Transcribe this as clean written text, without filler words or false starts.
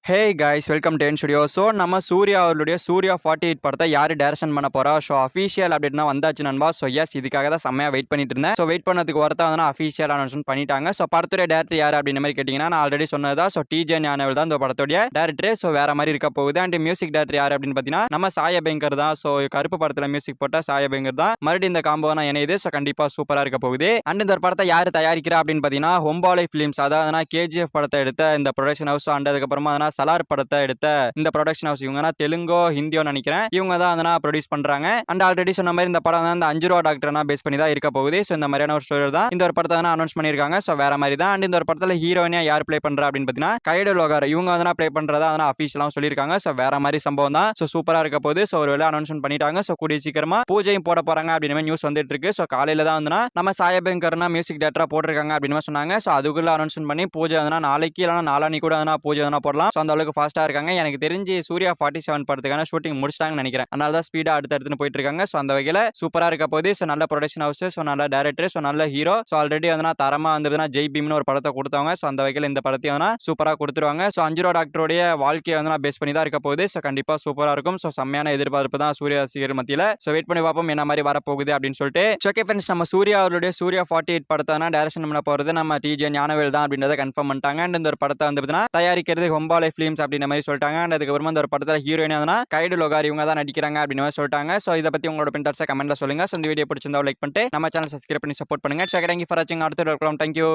Hey guys welcome to N studio. So நம்ம சூர்யா அவர்களுடைய சூர்யா 48 படத்தை யார் டைரக்ஷன் பண்ண போறா? ஸோ அஃபீஷியல் அப்டேட்னா வந்தாச்சு நண்பா. ஸோ எஸ் இதுக்காக தான் செம்மையாக வெயிட் பண்ணிட்டு இருந்தேன். ஸோ வெயிட் பண்ணதுக்கு ஒருத்தா வந்து அஃபீஷியல் அனௌன்ஸ்மெண்ட் பண்ணிட்டாங்க. ஸோ படத்துடைய டேரக்டர் யார் அப்படின்ற மாதிரி கேட்டிங்கன்னா நான் ஆல்ரெடி சொன்னதா. ஸோ டிஜே ஞானவேல் தான் இந்த படத்துடைய டேரக்டர். ஸோ வேற மாதிரி இருக்க போகுது. அண்ட் மியூசிக் டேரக்டர் யார் அப்படின்னு பார்த்தீங்கன்னா நம்ம சாயபங்கர் தான். ஸோ கருப்பு படத்தில் மியூசிக் போட்ட சாயபங்கர் தான் மறுபடியும் இந்த காம்போ நான் இணையுது. ஸோ கண்டிப்பாக சூப்பராக இருக்க போகுது. அண்ட் இந்த படத்தை யார் தயாரிக்கிறா அப்படின்னு பார்த்தீங்கன்னா ஹொம்பாலை ஃபிலிம்ஸ், அதாவது கேஜிஎஃப் படத்தை எடுத்த இந்த ப்ரொடக்ஷன் ஹவுஸ். அண்ட் அதுக்கப்புறமா சலார் படத்தை எடுத்த இந்த ப்ரொடக்ஷன் ஹவுஸ் இவங்க தெலுங்கோ ஹிந்தியோ நினைக்கிறேன் இவங்க தான் ப்ரொடியூஸ் பண்றாங்க. அண்ட் ஆல்ரெடி சொன்ன மாதிரி இந்த படம் வந்து 5 ரூபா டாக்டர்னா பேஸ் பண்ணி தான் இருக்க போகுது. ஸோ இந்த மாதிரியான ஒரு ஸ்டோரி தான் இந்த ஒரு படத்தை அனௌன்ஸ் பண்ணியிருக்காங்க. ஸோ வேற மாதிரி தான். அண்ட் இந்த ஒரு படத்தில் ஹீரோயினியா யார் பிளே பண்றா அப்படின்னு பார்த்தீங்கன்னா கைடு லோகார் இவங்க பிளே பண்றதா அஃபீஷியலாக சொல்லியிருக்காங்க. ஸோ வேற மாதிரி சம்பவம் தான். ஸோ சூப்பரா இருக்க போகுது. ஸோ ஒரு வேலை அனௌன்ஸ்மெண்ட் பண்ணிட்டாங்க. ஸோ கூடிய சீக்கிரமா பூஜையும் போட போறாங்க அப்படின்னு நியூஸ் வந்துட்டு இருக்கு. ஸோ காலையில தான் நம்ம சாயபங்கர்னா மியூசிக் டேரக்டரா போட்டிருக்காங்க அப்படின்னு சொன்னாங்க. ஸோ அதுக்குள்ள அனௌன்ஸ்மெண்ட் பண்ணி பூஜை நாளைக்கு இல்லைனா நாளானிக்கு கூட பூஜை போடலாம். ஸோ அந்த அளவுக்கு ஃபாஸ்டா இருக்காங்க. எனக்கு தெரிஞ்சு சூர்யா 47 படத்துக்கான ஷூட்டிங் முடிச்சிட்டாங்கன்னு நினைக்கிறேன். அதனால தான் ஸ்பீடா அடுத்து போயிட்டு இருக்காங்க. ஸோ அந்த வகையில சூப்பரா இருக்க போது. ஸோ நல்ல ப்ரொடக்ஷன் ஹவுஸ், ஸோ நல்ல டேரக்டர், ஸோ நல்ல ஹீரோ. ஸோ ஆல்ரெடி தரமா ஜெய் பீம்னு ஒரு படத்தை கொடுத்தவங்க. ஸோ அந்த வகையில இந்த படத்தையும் சூப்பரா கொடுத்துருவாங்க. ஸோ 5 ரூபா டாக்டருடைய வாழ்க்கையை பேஸ் பண்ணி தான் இருக்க போகுது. ஸோ கண்டிப்பா சூப்பரா இருக்கும். ஸோ செம்மையான எதிர்பார்ப்பு தான் சூர்யா ரசிகர் மத்தியில. ஸோ வெயிட் பண்ணி பார்ப்போம் என்ன மாதிரி வரப்போகுது அப்படின்னு சொல்லிட்டு. ஓகே ஃப்ரெண்ட்ஸ், நம்ம சூர்யா அவருடைய சூர்யா 48 படத்தை டைரக்ஷன் பண்ண போறது நம்ம டிஜே ஞானவேல் தான் அப்படின்றத கன்ஃபார்ம் பண்ணிட்டாங்க. அண்ட் இந்த ஒரு படத்தை தயாரிக்கிறது ஹொம்பாலை ஃபிலிம்ஸ் அப்படின்ற மாதிரி சொல்லிட்டாங்க. அண்ட் அதுக்கப்புறமா இந்த ஒரு படத்தில் ஹீரோயினா கைடு லோகார் இவங்க தான் நடிக்கிறாங்க அப்படின்னு சொல்லிட்டாங்க. ஸோ இதை பத்தி உங்களோட பின்தர்ஸை கமெண்ட்ல சொல்லுங்க. ஸோ இந்த வீடியோ பிடிச்சிருந்தா லைக் பண்ணிட்டு நம்ம சேனல் சப்ஸ்கிரைப் பண்ணி சப்போர்ட் பண்ணுங்க. தேங்க்யூ ஃபார் வாட்சிங். அடுத்த தேங்க்யூ.